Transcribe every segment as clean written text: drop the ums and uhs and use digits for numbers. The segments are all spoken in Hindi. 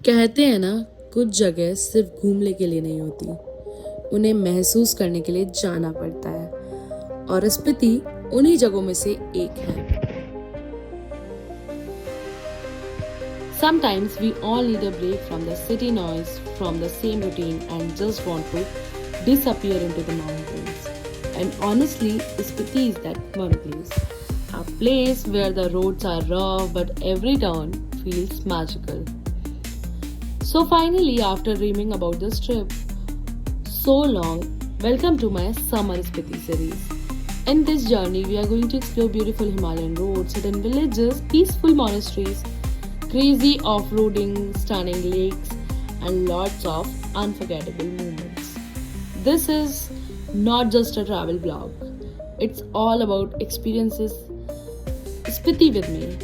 कहते हैं ना, कुछ जगह सिर्फ घूमने के लिए नहीं होती, उन्हें महसूस करने के लिए जाना पड़ता है। और स्पीति उन्हीं जगहों में से एक है। Sometimes we all need a break from the city noise, from the same routine, and just want to disappear into the mountains. And honestly, Spiti is that one place. A place where the roads are rough but every turn feels magical. So finally, after dreaming about this trip so long, welcome to my Summer Spiti series. In this journey, we are going to explore beautiful Himalayan roads, hidden villages, peaceful monasteries, crazy off-roading, stunning lakes, and lots of unforgettable moments. This is not just a travel blog. It's all about experiences. Spiti with me.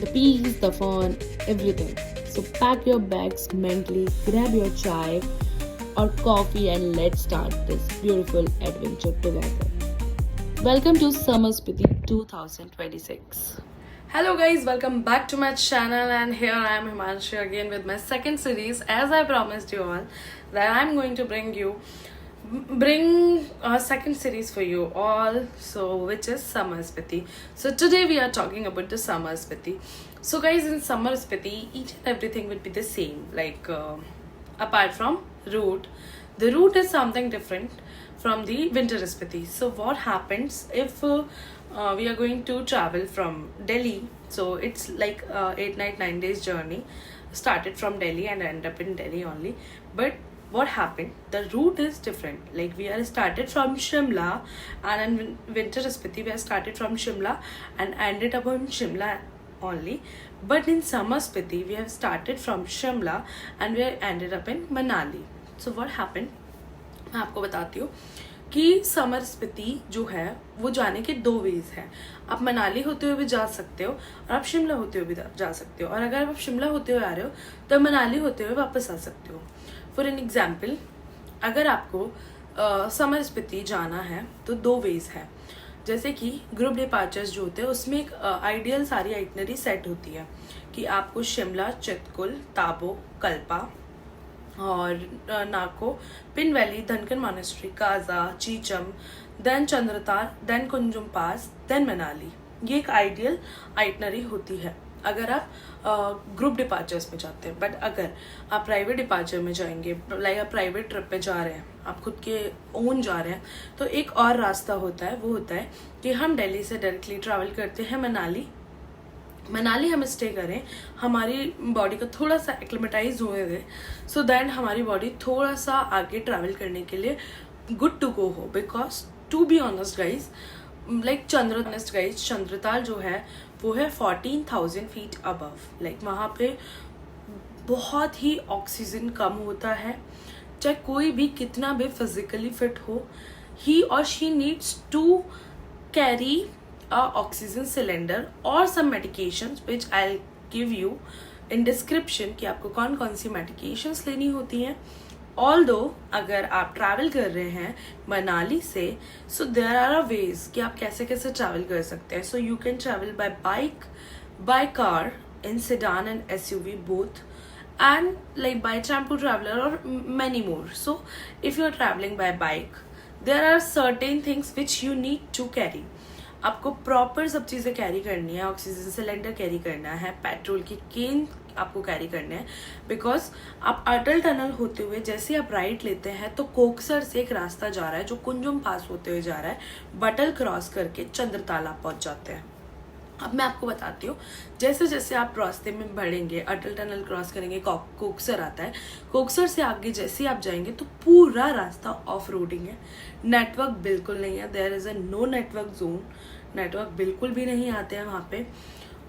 The peace, the fun, everything. So pack your bags mentally, grab your chai or coffee and let's start this beautiful adventure together. Welcome to Summer Spiti 2026. Hello guys, welcome back to my channel, and here I am Himanshi again with my second series. As I promised you all that I'm going to bring a second series for you all, so which is Summer Spiti. So today we are talking about the Summer Spiti. So guys, in Summer Spiti each and everything will be the same, like apart from route. The route is something different from the winter Spiti. So what happens if we are going to travel from Delhi? So it's like 8 night 9 days journey, started from Delhi and end up in Delhi only. But what happened, the route is different. Like we are started from Shimla, and in winter Spiti we are started from Shimla and ended up on Shimla only. But in summer Spiti we have started from Shimla and we ended up in Manali. So what happened, मैं आपको बताती हूँ कि समर स्पीति जो है वो जाने के 2 वेज हैं. आप मनाली होते हुए भी जा सकते हो और आप शिमला होते हुए भी जा सकते हो, और अगर आप शिमला होते हुए आ रहे हो तो मनाली होते हुए वापस आ सकते हो. फॉर एन एग्जाम्पल, अगर आपको समर स्पीति जाना है तो 2 वेज है. जैसे कि ग्रुप डिपार्चर्स जो होते हैं उसमें एक आइडियल सारी आइटनरी सेट होती है कि आपको शिमला, चितकुल, ताबो, कल्पा और Nako, Pin valley, Dhankar monastery, Kaza, Chicham, then Chandratal, then Kunzum pass, then Manali. ये एक आइडियल आइटनरी होती है अगर आप ग्रुप डिपार्चर्स में जाते हैं. बट अगर आप प्राइवेट डिपार्चर में जाएंगे, लाइक आप प्राइवेट ट्रिप पे जा रहे हैं, आप खुद के ओन जा रहे हैं, तो एक और रास्ता होता है. वो होता है कि हम दिल्ली से डायरेक्टली ट्रैवल करते हैं मनाली हम स्टे करें, हमारी बॉडी को थोड़ा सा एक्लिमेटाइज हुए दे, सो दैट हमारी बॉडी थोड़ा सा आगे ट्रैवल करने के लिए गुड टू गो हो. Because to be honest guys, like Chandratal जो है वो है 14,000 फीट अबव. लाइक वहाँ पे बहुत ही ऑक्सीजन कम होता है. चाहे कोई भी कितना भी फिजिकली फिट हो, ही और she needs to carry oxygen cylinder और some medications which I give you in description कि आपको कौन कौन सी मेडिकेशंस लेनी होती हैं. ऑल्दो अगर आप ट्रैवल कर रहे हैं मनाली से, so there are a ways कि आप कैसे कैसे ट्रैवल कर सकते हैं. So you can travel by bike, by car, in sedan and SUV both, and like by tempo traveler or many more. So if you are traveling by bike, there are certain things which you need to carry. आपको प्रॉपर सब चीज़ें कैरी करनी है. ऑक्सीजन सिलेंडर कैरी करना है, पेट्रोल की केन आपको कैरी करना है. बिकॉज आप अटल टनल होते हुए जैसे आप राइट लेते हैं तो कोकसर से एक रास्ता जा रहा है जो कुंजुम पास होते हुए जा रहा है, बटल क्रॉस करके चंद्रताल आप पहुंच जाते हैं. अब मैं आपको बताती हूँ, जैसे जैसे आप रास्ते में बढ़ेंगे, अटल टनल क्रॉस करेंगे, कोकसर आता है, कोकसर से आगे जैसे आप जाएंगे तो पूरा रास्ता ऑफ रोडिंग है. नेटवर्क बिल्कुल नहीं है, there is a no network zone. Network बिल्कुल भी नहीं आते हैं वहाँ पे.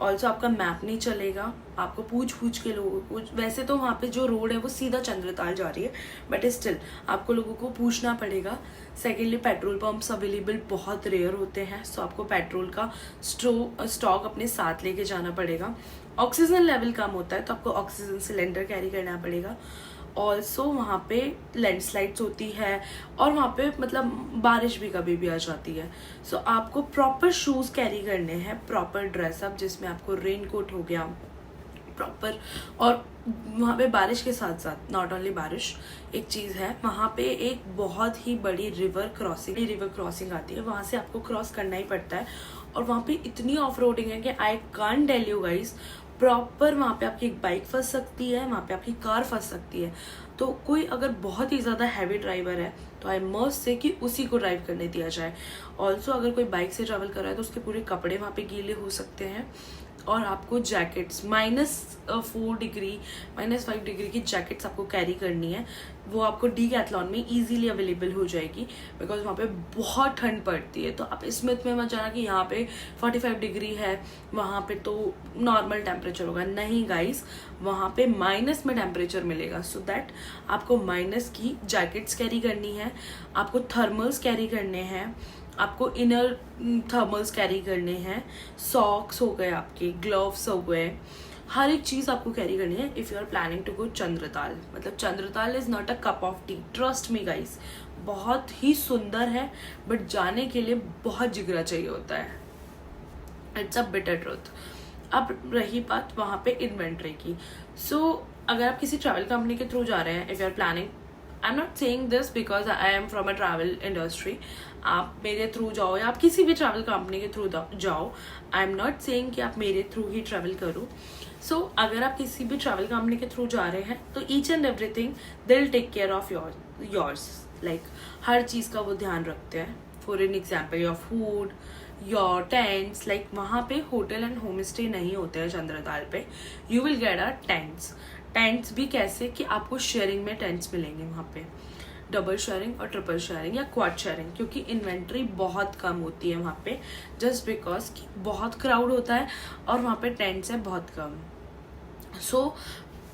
ऑल्सो आपका मैप नहीं चलेगा, आपको पूछ के लोगों को, वैसे तो वहाँ पे जो रोड है वो सीधा चंद्रताल जा रही है, बट स्टिल आपको लोगों को पूछना पड़ेगा. सेकेंडली पेट्रोल पंप्स अवेलेबल बहुत रेयर होते हैं, सो आपको पेट्रोल का स्टॉक अपने साथ लेके जाना पड़ेगा. ऑक्सीजन लेवल कम होता है तो आपको ऑक्सीजन सिलेंडर कैरी करना पड़ेगा. ऑल्सो वहाँ पे लैंडस्लाइड्स होती है और वहाँ पे मतलब बारिश भी कभी भी आ जाती है. सो आपको प्रॉपर शूज़ कैरी करने हैं, प्रॉपर ड्रेसअप जिसमें आपको रेन कोट हो गया, प्रॉपर। और वहाँ पे बारिश के साथ साथ नॉट ओनली बारिश, एक चीज़ है वहाँ पे एक बहुत ही बड़ी रिवर क्रॉसिंग आती है, वहाँ से आपको क्रॉस करना ही पड़ता है। और वहाँ पे इतनी ऑफ रोडिंग है कि I can't tell you guys, proper वहाँ पे आपकी एक बाइक फंस सकती है, वहाँ पे आपकी कार फंस सकती है। तो कोई अगर बहुत ही ज़्यादा हैवी ड्राइवर है तो आई मस्ट से कि उसी को ड्राइव करने दिया जाए। ऑल्सो अगर कोई बाइक से ट्रैवल कर रहा है तो उसके पूरे कपड़े वहाँ पे गीले हो सकते हैं। और आपको जैकेट्स -4 डिग्री -5 डिग्री की जैकेट्स आपको कैरी करनी है। वो आपको डीकैथलॉन में इजीली अवेलेबल हो जाएगी, बिकॉज वहाँ पे बहुत ठंड पड़ती है। तो आप इस मिथ में मत जाना कि यहाँ पे 45 डिग्री है, वहाँ पे तो नॉर्मल टेम्परेचर होगा। नहीं गाइस, वहाँ पे माइनस में टेम्परेचर मिलेगा। सो दैट आपको माइनस की जैकेट्स कैरी करनी है, आपको थर्मल्स कैरी करने हैं, आपको इनर थर्मल्स कैरी करने हैं, सॉक्स हो गए, आपके ग्लव्स हो गए, हर एक चीज़ आपको कैरी करनी है if you are planning to go Chandratal. मतलब Chandratal is not a cup of tea, trust me guys, बहुत ही सुंदर है बट जाने के लिए बहुत जिगरा चाहिए होता है। It's a bitter truth. अब रही बात वहाँ पे इन्वेंट्री की। सो अगर आप किसी ट्रैवल कंपनी के थ्रू जा रहे हैं, if you are planning, I am not saying this because I am from a travel industry, आप मेरे थ्रू जाओ या आप किसी भी ट्रैवल कंपनी के थ्रू जाओ, आई एम नॉट सेइंग कि आप मेरे थ्रू ही ट्रैवल करो। सो अगर आप किसी भी ट्रैवल कंपनी के थ्रू जा रहे हैं तो each and everything they will take care of yours, like हर चीज़ का वो ध्यान रखते हैं। For an example your food, your tents, like वहाँ पे होटल एंड होम स्टे नहीं होते हैं चंद्रताल पे, you will get a tents भी कैसे कि आपको शेयरिंग में टेंट्स मिलेंगे वहाँ पे, डबल शेयरिंग और ट्रिपल शेयरिंग या क्वाड शेयरिंग, क्योंकि इन्वेंट्री बहुत कम होती है वहाँ पे, जस्ट बिकॉज कि बहुत क्राउड होता है और वहाँ पे टेंट्स है बहुत कम। सो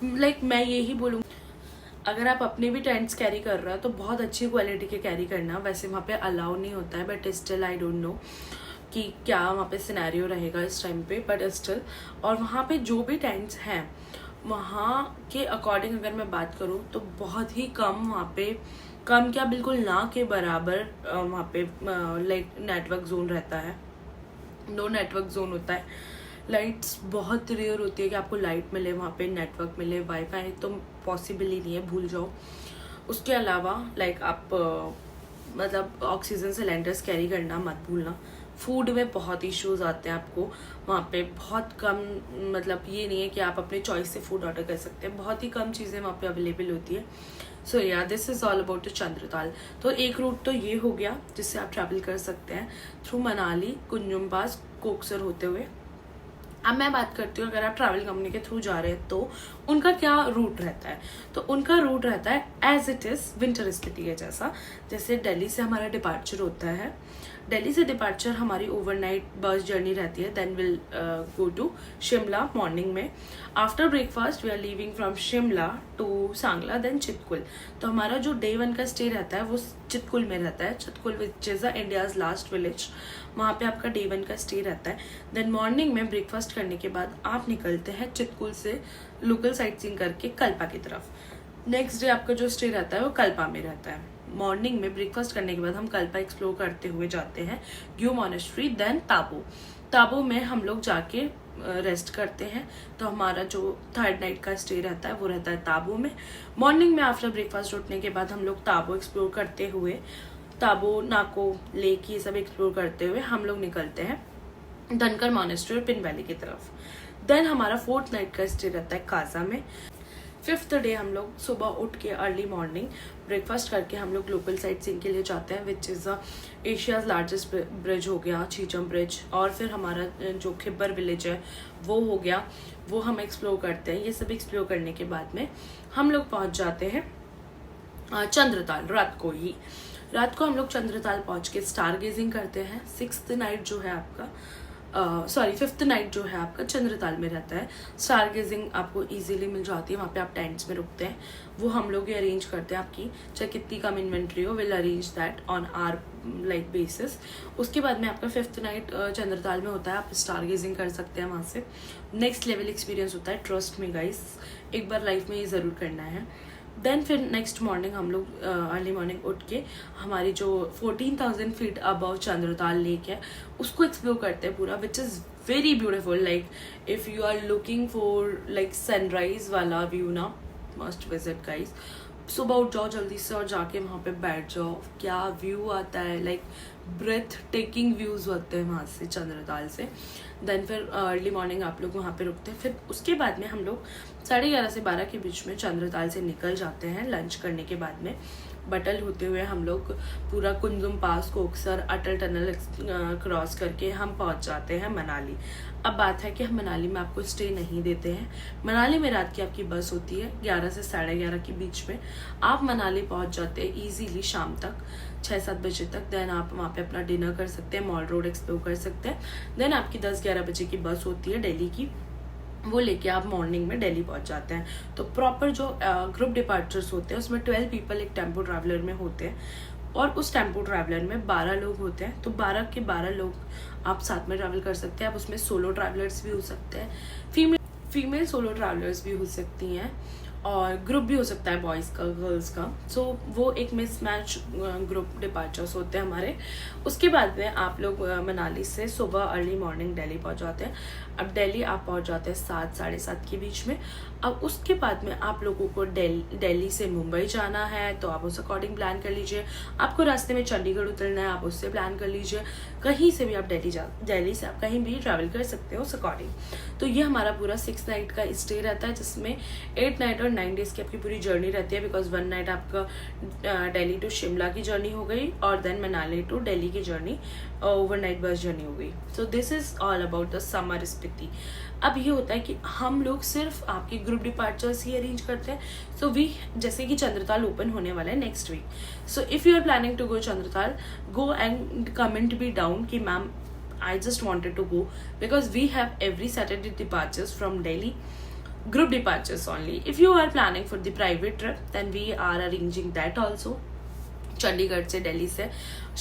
लाइक मैं यही बोलूँगी, अगर आप अपने भी टेंट्स कैरी कर रहे हो तो बहुत अच्छी क्वालिटी के कैरी करना। वैसे वहाँ पे अलाउ नहीं होता है, but still I don't know कि क्या वहाँ पे सिनेरियो रहेगा इस टाइम पे, बट स्टिल। और वहाँ पे जो भी टेंट्स हैं वहाँ के अकॉर्डिंग अगर मैं बात करूँ तो बहुत ही कम, वहाँ पे कम क्या बिल्कुल ना के बराबर वहाँ पे लाइक नेटवर्क जोन रहता है, नो नेटवर्क जोन होता है। लाइट्स बहुत रेयर होती है कि आपको लाइट मिले वहाँ पे, नेटवर्क मिले, वाईफाई तो पॉसिबल ही नहीं है, भूल जाओ। उसके अलावा लाइक आप मतलब ऑक्सीजन सिलेंडर्स कैरी करना मत भूलना। फूड में बहुत इश्यूज आते हैं आपको वहाँ पे, बहुत कम, मतलब ये नहीं है कि आप अपने चॉइस से फूड ऑर्डर कर सकते हैं, बहुत ही कम चीज़ें वहाँ पे अवेलेबल होती है। सो या this is all about Chandratal. तो एक रूट तो ये हो गया जिससे आप ट्रैवल कर सकते हैं थ्रू मनाली, कुंजुम पास, कोकसर होते हुए। अब मैं बात करती हूँ अगर आप ट्रैवल कंपनी के थ्रू जा रहे हैं तो उनका क्या रूट रहता है। तो उनका रूट रहता है as it is winter Spiti के जैसा। जैसे दिल्ली से हमारा डिपार्चर होता है, दिल्ली से डिपार्चर हमारी ओवरनाइट बस जर्नी रहती है, then will go to Shimla morning में। After breakfast we are leaving from Shimla to Sangla then Chitkul. तो हमारा जो डे 1 का स्टे रहता है वो चितकुल में रहता है, Chitkul which is India's last village, वहाँ पे आपका डे 1 का स्टे रहता है। देन मॉर्निंग में ब्रेकफास्ट करने के बाद आप निकलते हैं चितकुल से लोकल साइट सीइंग करके कल्पा की तरफ। नेक्स्ट डे आपका जो स्टे रहता है वो कल्पा में रहता है। मॉर्निंग में ब्रेकफास्ट करने के बाद हम कल्पा एक्सप्लोर करते हुए जाते हैं ग्यू मॉनेस्ट्री, देन ताबो में हम लोग जाके रेस्ट करते हैं। तो हमारा जो 3rd नाइट का स्टे रहता है वो रहता है ताबो में। मॉर्निंग में आफ्टर ब्रेकफास्ट उठने के बाद हम लोग ताबो एक्सप्लोर करते हुए, ताबो, नाको लेक, ये सब एक्सप्लोर करते हुए हम लोग निकलते हैं धनकर मॉनेस्ट्री और पिन वैली की तरफ। देन हमारा 4th नाइट का स्टे रहता है काजा में। 5th डे हम लोग सुबह उठ के अर्ली मॉर्निंग ब्रेकफास्ट करके हम लोग लोकल साइट सीइंग के लिए जाते हैं, which is Asia's largest bridge हो गया चीचम ब्रिज, और फिर हमारा जो खिब्बर विलेज है वो हो गया, वो हम एक्सप्लोर करते हैं। ये सब एक्सप्लोर करने के बाद में हम लोग पहुँच जाते हैं चंद्रताल। रात को हम लोग चंद्रताल पहुँच के स्टार गेजिंग करते हैं। 6th नाइट जो है आपका 5th नाइट जो है आपका चंद्रताल में रहता है। स्टार गेजिंग आपको इजीली मिल जाती है, वहाँ पे आप टेंट्स में रुकते हैं, वो हम लोग ही अरेंज करते हैं। आपकी चाहे कितनी कम इन्वेंट्री हो, will arrange that on our like basis. उसके बाद में आपका 5th नाइट चंद्रताल में होता है, आप स्टार गेजिंग कर सकते हैं वहाँ से। नेक्स्ट लेवल एक्सपीरियंस होता है, ट्रस्ट मी गाइस, एक बार लाइफ में ये ज़रूर करना है। देन फिर नेक्स्ट मॉर्निंग हम लोग अर्ली मॉर्निंग उठ के हमारी जो 14,000 फीट अबव चंद्रताल लेक है उसको एक्सप्लोर करते हैं पूरा, which is very beautiful. Like if you are looking for like sunrise वाला view ना, must visit guys. सुबह उठ जाओ जल्दी से और जाके वहाँ पे बैठ जाओ, क्या व्यू आता है, लाइक ब्रेथ टेकिंग व्यूज़ होते हैं वहाँ से चंद्रताल से. देन फिर अर्ली मॉर्निंग आप लोग वहाँ पे रुकते हैं. फिर उसके बाद में हम लोग 11:30 से 12 के बीच में चंद्रताल से निकल जाते हैं लंच करने के बाद में. बटल होते हुए हम लोग पूरा कुंजुम पास, कोकसर, अटल टनल क्रॉस करके हम पहुंच जाते हैं मनाली. अब बात है कि हम मनाली में आपको स्टे नहीं देते हैं. मनाली में रात की आपकी बस होती है 11 से 11:30 के बीच में. आप मनाली पहुंच जाते हैं ईजीली शाम तक 6-7 बजे तक. देन आप वहाँ पे अपना डिनर कर सकते हैं, मॉल रोड एक्सप्लोर कर सकते हैं. देन आपकी 10-11 बजे की बस होती है दिल्ली की, वो लेके आप मॉर्निंग में दिल्ली पहुंच जाते हैं. तो प्रॉपर जो ग्रुप डिपार्चर्स होते हैं उसमें 12 पीपल एक टेम्पो ट्रैवलर में होते हैं और उस टेम्पो ट्रैवलर में 12 लोग होते हैं. तो 12 के 12 लोग आप साथ में ट्रैवल कर सकते हैं. आप उसमें सोलो ट्रैवलर्स भी हो सकते हैं, फीमेल सोलो ट्रैवलर्स भी हो सकती हैं और ग्रुप भी हो सकता है बॉयज़ का, गर्ल्स का. सो वो एक मिसमैच ग्रुप डिपार्चर्स होते हैं हमारे. उसके बाद में आप लोग मनाली से सुबह अर्ली मॉर्निंग दिल्ली पहुंच जाते हैं. अब दिल्ली आप पहुंच जाते हैं 7-7:30 के बीच में. अब उसके बाद में आप लोगों को दिल्ली से मुंबई जाना है तो आप उस अकॉर्डिंग प्लान कर लीजिए. आपको रास्ते में चंडीगढ़ उतरना है, आप उससे प्लान कर लीजिए. कहीं से भी आप दिल्ली से आप कहीं भी ट्रैवल कर सकते हो उस अकॉर्डिंग. तो ये हमारा पूरा 6 नाइट का स्टे रहता है जिसमें 8 नाइट और 9 डेज की आपकी पूरी जर्नी रहती है. बिकॉज 1 नाइट आपका दिल्ली टू शिमला की जर्नी हो गई और देन मनाली टू दिल्ली की जर्नी ओवरनाइट बस जर्नी हो गई. So this is all about the summer Spiti. अब ये होता है कि हम लोग सिर्फ आपके ग्रुप डिपार्चर्स ही अरेंज करते हैं. सो वी जैसे कि चंद्रताल ओपन होने वाला है next week. So if you are planning to go Chandratal, go and comment be down कि ma'am I just wanted to go, because we have every Saturday departures from Delhi, group departures only. If you are planning for the private trip, then we are arranging that also. Chandigarh से, दिल्ली से,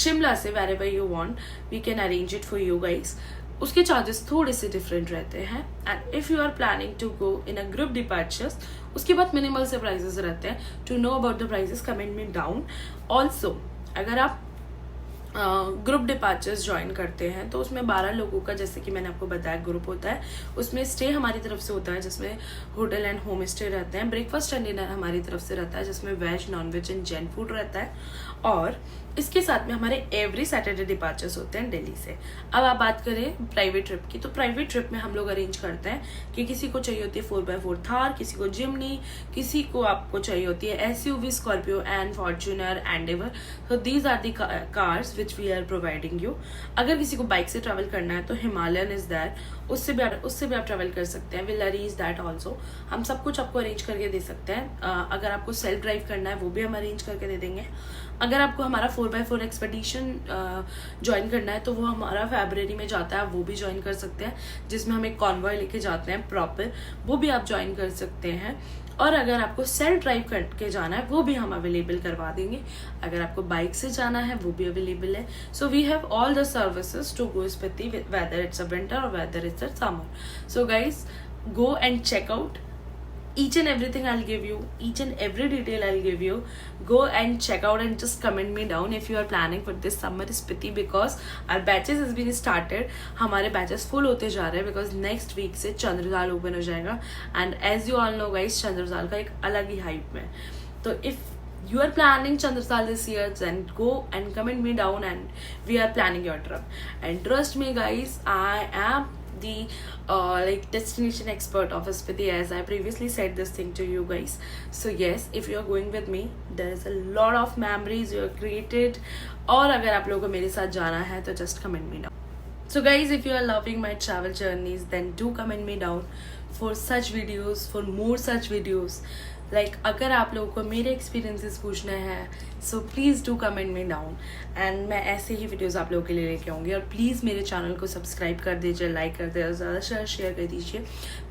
शिमला से, wherever you want, we can arrange it for you guys. उसके चार्जेस थोड़े से डिफरेंट रहते हैं. And if you are planning to go in a group departures, उसके बाद मिनिमल से प्राइजेस रहते हैं. To know about the prices comment me down. Also अगर आप ग्रुप डिपार्चर्स ज्वाइन करते हैं तो उसमें 12 लोगों का, जैसे कि मैंने आपको बताया, ग्रुप होता है. उसमें स्टे हमारी तरफ से होता है जिसमें होटल एंड होम स्टे रहते हैं. ब्रेकफास्ट एंड डिनर हमारी तरफ से रहता है जिसमें veg, non veg and Jain food रहता है. और इसके साथ में हमारे एवरी सैटरडे डिपार्चर्स होते हैं दिल्ली से. अब आप बात करें प्राइवेट ट्रिप की, तो प्राइवेट ट्रिप में हम लोग अरेंज करते हैं कि किसी को चाहिए होती है 4x4 थार, किसी को जिमनी, किसी को आपको चाहिए होती है SUV, Scorpio and Fortuner, Endeavour. So these are the cars which we are providing you. अगर किसी को बाइक से ट्रैवल करना है तो हिमालयन इज दैट, उससे भी आप ट्रैवल कर सकते हैं. Will arrange that also. हम सब कुछ आपको अरेंज करके दे सकते हैं. अगर आपको सेल्फ ड्राइव करना है वो भी हम अरेंज करके दे देंगे. अगर आपको हमारा 4x4 एक्सपेडिशन ज्वाइन करना है तो वो हमारा फरवरी में जाता है, वो भी ज्वाइन कर सकते हैं, जिसमें हम एक कॉन्वॉय लेके जाते हैं प्रॉपर, वो भी आप ज्वाइन कर सकते हैं. और अगर आपको सेल्फ ड्राइव करके जाना है वो भी हम अवेलेबल करवा देंगे. अगर आपको बाइक से जाना है वो भी अवेलेबल है. So we have all the services to go Spiti, whether it's a winter और whether it's a summer. So guys, go and check out each and everything. I'll give you each and every detail. I'll give you. Go and check out and just comment me down if you are planning for this summer Spiti, because our batches has been started. हमारे batches full होते जा रहे हैं because next week से चंद्रताल open हो जाएगा. And as you all know guys, Chandratal का एक अलग ही hype है. तो if you are planning Chandratal this year, then go and comment me down and we are planning your trip. And trust me guys, I am the destination expert of Spiti, as I previously said this thing to you guys. So yes, if you are going with me, there is a lot of memories you have created. और अगर आप लोगों को मेरे साथ जाना है तो just comment me down. So guys, if you are loving my travel journeys, then do comment me down for such videos, for more such videos. अगर आप लोगों को मेरे एक्सपीरियंसेस पूछना है, so please do comment me down and मैं ऐसे ही वीडियोस आप लोगों के लिए लेके आऊँगी. और प्लीज़ मेरे चैनल को सब्सक्राइब कर दीजिए, लाइक कर दीजिए, ज़्यादा से ज़्यादा शेयर कर दीजिए.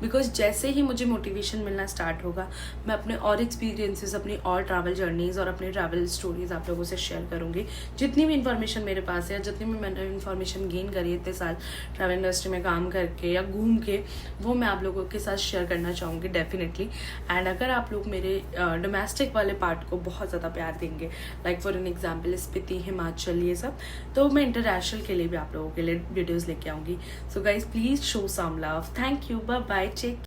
बिकॉज जैसे ही मुझे मोटिवेशन मिलना स्टार्ट होगा, मैं अपने और एक्सपीरियंसेस, अपनी और ट्रैवल जर्नीज़ और अपने ट्रैवल स्टोरीज़ आप लोगों से शेयर करूँगी. जितनी भी इन्फॉर्मेशन मेरे पास है, जितनी भी मैंने इन्फॉर्मेशन गेन करी है इतने साल ट्रैवल इंडस्ट्री में काम करके या घूम के, वो मैं आप लोगों के साथ शेयर करना चाहूँगी डेफिनेटली. एंड अगर आप लोगों लोग मेरे डोमेस्टिक वाले पार्ट को बहुत ज़्यादा प्यार देंगे, like for an example Spiti, Himachal, ये सब, तो मैं इंटरनेशनल के लिए भी आप लोगों के लिए वीडियोज़ लेके आऊँगी. So guys please show some love. Thank you. Bye bye. Take